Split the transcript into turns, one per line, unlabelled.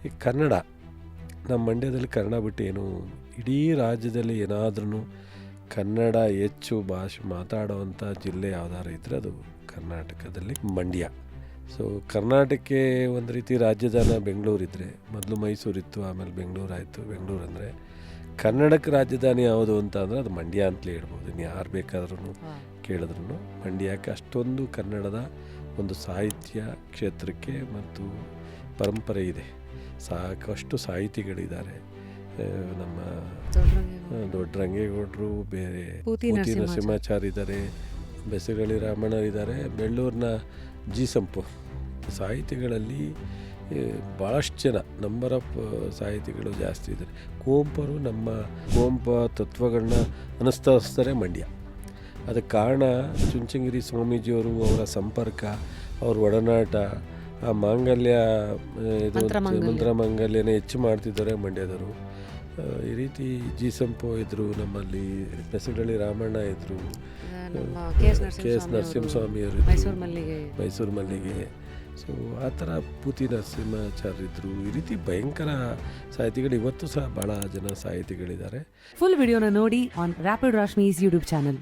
ಈ ಕನ್ನಡ ನಮ್ಮ ಮಂಡ್ಯದಲ್ಲಿ ಕನ್ನಡ ಬಿಟ್ಟು ಏನು ಇಡೀ ರಾಜ್ಯದಲ್ಲಿ ಏನಾದ್ರೂ ಕನ್ನಡ ಹೆಚ್ಚು ಭಾಷೆ ಮಾತಾಡುವಂಥ ಜಿಲ್ಲೆ ಯಾವ್ದಾದ್ರು ಇದ್ದರೆ ಅದು ಕರ್ನಾಟಕದಲ್ಲಿ ಮಂಡ್ಯ. ಸೊ ಕರ್ನಾಟಕಕ್ಕೆ ಒಂದು ರೀತಿ ರಾಜಧಾನಿ ಬೆಂಗಳೂರು ಇದ್ದರೆ, ಮೊದಲು ಮೈಸೂರಿತ್ತು, ಆಮೇಲೆ ಬೆಂಗಳೂರು ಆಯಿತು. ಬೆಂಗಳೂರು ಅಂದರೆ ಕನ್ನಡಕ್ಕೆ ರಾಜಧಾನಿ ಯಾವುದು ಅಂತ ಅಂದರೆ ಅದು ಮಂಡ್ಯ ಅಂತಲೇ ಹೇಳ್ಬೋದು. ಇನ್ನು ಯಾರು ಬೇಕಾದ್ರೂ ಕೇಳಿದ್ರು ಮಂಡ್ಯಕ್ಕೆ ಅಷ್ಟೊಂದು ಕನ್ನಡದ ಒಂದು ಸಾಹಿತ್ಯ ಕ್ಷೇತ್ರಕ್ಕೆ ಮತ್ತು ಪರಂಪರೆ ಇದೆ. ಸಾಕಷ್ಟು ಸಾಹಿತಿಗಳಿದ್ದಾರೆ. ನಮ್ಮ ದೊಡ್ಡ ರಂಗೇಗೌಡರು, ಬೇರೆ ಪೂತಿ ನರಸಿಂಹಾಚಾರ್ಯ ಇದ್ದಾರೆ, ಬೆಸಗಳಿ ರಾಮಣ್ಣ ಇದ್ದಾರೆ, ಬೆಳ್ಳೂರಿನ ಜಿ ಸಂಪು. ಸಾಹಿತಿಗಳಲ್ಲಿ ಭಾಳಷ್ಟು ಜನ ನಂಬರ್ ಆಫ್ ಸಾಹಿತಿಗಳು ಜಾಸ್ತಿ ಇದ್ದಾರೆ. ಕುವೆಂಪರು ನಮ್ಮ ಕುವೆಂಪು ತತ್ವಗಳನ್ನ ಅನುಸರಿಸ್ತಾರೆ ಮಂಡ್ಯ. ಅದಕ್ಕೆ ಕಾರಣ ಚುಂಚನಗಿರಿ ಸ್ವಾಮೀಜಿಯವರು, ಅವರ ಸಂಪರ್ಕ, ಅವ್ರ ಒಡನಾಟ, ಆ ಮಾಂಗಲ್ಯ ಇದು ಮಂತ್ರಮಾಂಗಲ್ಯನೇ ಹೆಚ್ಚು ಮಾಡ್ತಿದ್ದಾರೆ ಮಂಡ್ಯದವರು. ಈ ರೀತಿ ಜಿ ಸಂಪು ಇದ್ದರು, ನಮ್ಮಲ್ಲಿ ಬೆಸಗಳಿ ರಾಮಣ್ಣ ಇದ್ದರು, ಕೆ ಎಸ್ ನರಸಿಂಹಸ್ವಾಮಿಯವರು, ಮೈಸೂರು ಮಲ್ಲಿಗೆ. ಸೊ ಆ ಥರ ಪೂತಿ ನರಸಿಂಹಾಚಾರ್ಯ ಇದ್ದರು. ಈ ರೀತಿ ಭಯಂಕರ ಸಾಹಿತಿಗಳು ಇವತ್ತು ಸಹ ಭಾಳ ಜನ ಸಾಹಿತಿಗಳಿದ್ದಾರೆ.
ಫುಲ್ ವಿಡಿಯೋನ ನೋಡಿ ಆನ್ ರ್ಯಾಪಿಡ್ ರಾಶ್ಮೀಸ್ ಯೂಟ್ಯೂಬ್ ಚಾನಲ್.